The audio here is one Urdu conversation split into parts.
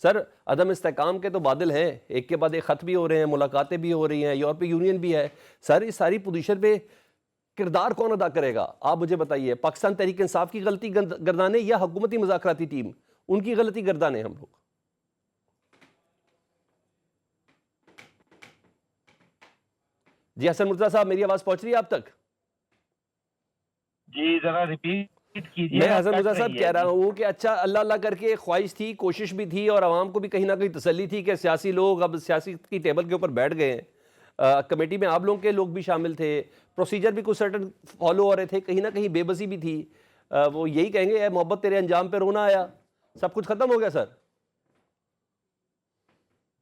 سر عدم استحکام کے تو بادل ہیں، ایک کے بعد ایک خط بھی ہو رہے ہیں، ملاقاتیں بھی ہو رہی ہیں، یورپی یونین بھی ہے. سر اس ساری پوزیشن پہ کردار کون ادا کرے گا؟ آپ مجھے بتائیے. پاکستان تحریک انصاف کی غلطی گردانے یا حکومتی مذاکراتی ٹیم ان کی غلطی گردانے ہم لوگ؟ جی حسن مرتضیٰ صاحب، میری آواز پہنچ رہی ہے آپ تک؟ جی ذرا ریپیٹ کیجیے. میں حسن مرتضیٰ صاحب کہہ رہا ہوں کہ اچھا اللہ اللہ کر کے خواہش تھی، کوشش بھی تھی، اور عوام کو بھی کہیں نہ کہیں تسلی تھی کہ سیاسی لوگ اب سیاسی کی ٹیبل کے اوپر بیٹھ گئے ہیں. کمیٹی میں آپ لوگوں کے لوگ بھی شامل تھے، پروسیجر بھی کچھ سرٹن فالو ہو رہے تھے، کہیں نہ کہیں بے بسی بھی تھی. وہ یہی کہیں گے اے محبت تیرے انجام پہ رونا آیا، سب کچھ ختم ہو گیا سر.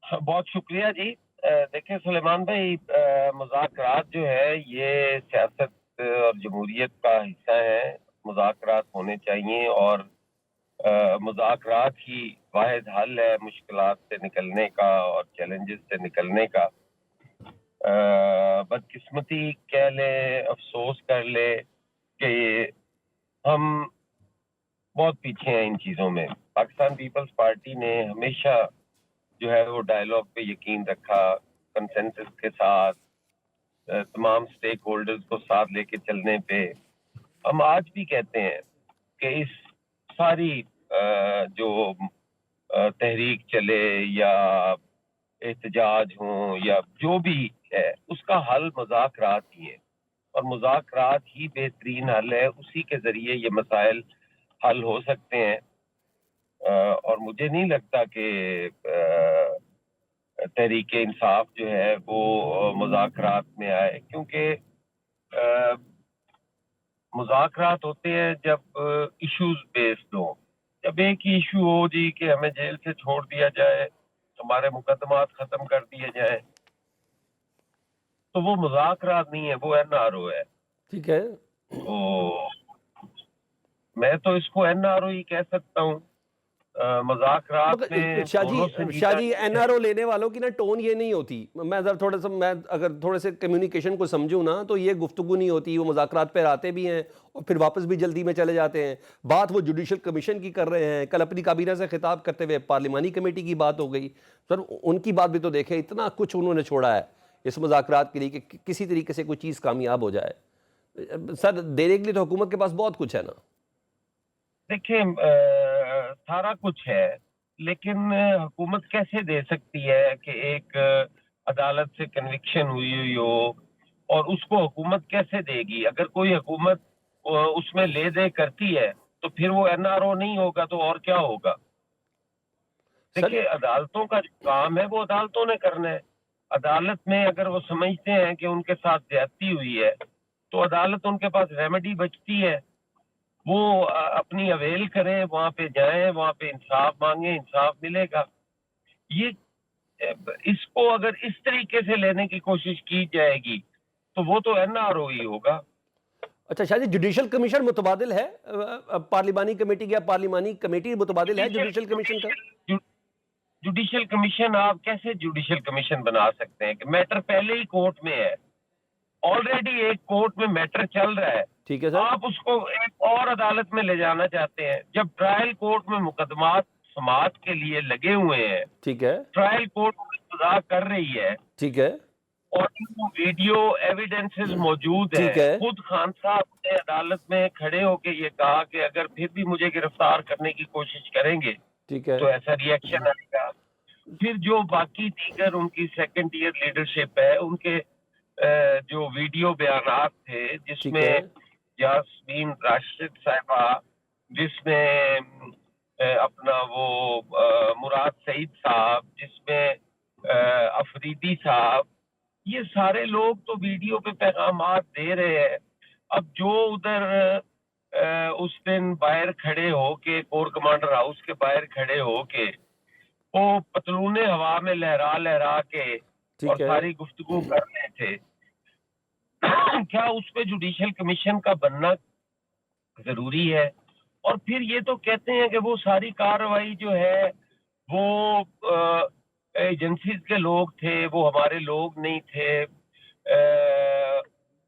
بہت شکریہ جی. دیکھیں سلیمان بھائی، مذاکرات جو ہے یہ سیاست اور جمہوریت کا حصہ ہے. مذاکرات ہونے چاہیے اور مذاکرات ہی واحد حل ہے مشکلات سے نکلنے کا اور چیلنجز سے نکلنے کا. بدقسمتی کہہ لے، افسوس کر لے کہ ہم بہت پیچھے ہیں ان چیزوں میں. پاکستان پیپلز پارٹی نے ہمیشہ جو ہے وہ ڈائیلاگ پہ یقین رکھا، کنسنسس کے ساتھ تمام سٹیک ہولڈرز کو ساتھ لے کے چلنے پہ. ہم آج بھی کہتے ہیں کہ اس ساری جو تحریک چلے یا احتجاج ہوں یا جو بھی ہے، اس کا حل مذاکرات ہی ہے، اور مذاکرات ہی بہترین حل ہے. اسی کے ذریعے یہ مسائل حل ہو سکتے ہیں. اور مجھے نہیں لگتا کہ تحریک انصاف جو ہے وہ مذاکرات میں آئے، کیونکہ مذاکرات ہوتے ہیں جب ایشوز بیسڈ ہوں. جب ایک ہی ایشو ہو جی کہ ہمیں جیل سے چھوڑ دیا جائے، ہمارے مقدمات ختم کر دیے جائیں، تو وہ مذاکرات نہیں ہے، وہ این آر او ہے. ٹھیک ہے، تو میں تو اس کو این آر او ہی کہہ سکتا ہوں. مذاکرات میں شاہ دونوں جی این آر او لینے والوں کی نا ٹون یہ نہیں ہوتی. میں اگر تھوڑے سے کمیونیکیشن کو سمجھوں نا تو یہ گفتگو نہیں ہوتی. وہ مذاکرات پہ آتے بھی ہیں اور پھر واپس بھی جلدی میں چلے جاتے ہیں. بات وہ جوڈیشل کمیشن کی کر رہے ہیں. کل اپنی کابینہ سے خطاب کرتے ہوئے پارلیمانی کمیٹی کی بات ہو گئی. سر ان کی بات بھی تو دیکھیں، اتنا کچھ انہوں نے چھوڑا ہے اس مذاکرات کے لیے کہ کسی طریقے سے کوئی چیز کامیاب ہو جائے. سر دینے کے لیے تو حکومت کے پاس بہت کچھ ہے نا. دیکھیں سارا کچھ ہے، لیکن حکومت کیسے دے سکتی ہے کہ ایک عدالت سے کنوکشن ہوئی ہو، اور اس کو حکومت کیسے دے گی؟ اگر کوئی حکومت اس میں لے دے کرتی ہے تو پھر وہ این آر او نہیں ہوگا تو اور کیا ہوگا؟ دیکھیے عدالتوں کا جو کام ہے وہ عدالتوں نے کرنا ہے. عدالت میں اگر وہ سمجھتے ہیں کہ ان کے ساتھ زیادتی ہوئی ہے تو عدالت ان کے پاس ریمیڈی بچتی ہے، وہ اپنی اویل کریں، وہاں پہ جائیں، وہاں پہ انصاف مانگیں، انصاف ملے گا. یہ اس کو اگر اس طریقے سے لینے کی کوشش کی جائے گی تو وہ تو این آر او ہی ہوگا. اچھا شاہ جی، جوڈیشل کمیشن متبادل ہے پارلیمانی کمیٹی یا پارلیمانی کمیٹی متبادل ہے جوڈیشل کمیشن کا؟ جوڈیشل کمیشن آپ کیسے جوڈیشل کمیشن بنا سکتے ہیں کہ میٹر پہلے ہی کورٹ میں ہے، آلریڈی ایک کورٹ میں میٹر چل رہا ہے. ٹھیک ہے سر. آپ اس کو ایک اور عدالت میں لے جانا چاہتے ہیں جب ٹرائل کورٹ میں مقدمات سماعت کے لیے لگے ہوئے ہیں. ٹھیک ہے، ٹرائل کورٹ سزا کر رہی ہے، ٹھیک ہے، اور ویڈیو ایویڈنسز موجود ٹھیک ہیں. ہے. خود خان صاحب نے عدالت میں کھڑے ہو کے یہ کہا کہ اگر پھر بھی مجھے گرفتار کرنے کی کوشش کریں گے ٹھیک ہے، تو ایسا ری ایکشن آئے گا. پھر جو باقی دیگر ان کی سیکنڈ ایئر لیڈرشپ ہے، ان کے جو ویڈیو بیانات تھے جس ٹھیک میں ہے، یاسمین راشد صاحبہ، جس میں اپنا وہ مراد سعید صاحب، جس میں افریدی صاحب، یہ سارے لوگ تو ویڈیو پہ پیغامات دے رہے ہیں. اب جو ادھر اس دن باہر کھڑے ہو کے کور کمانڈر ہاؤس کے باہر کھڑے ہو کے وہ پتلونے ہوا میں لہرا لہرا کے اور ٹھیک ہے. ساری گفتگو کر رہے تھے، کیا اس پہ جوڈیشل کمیشن کا بننا ضروری ہے؟ اور پھر یہ تو کہتے ہیں کہ وہ ساری کارروائی جو ہے وہ ایجنسیز کے لوگ تھے، وہ ہمارے لوگ نہیں تھے.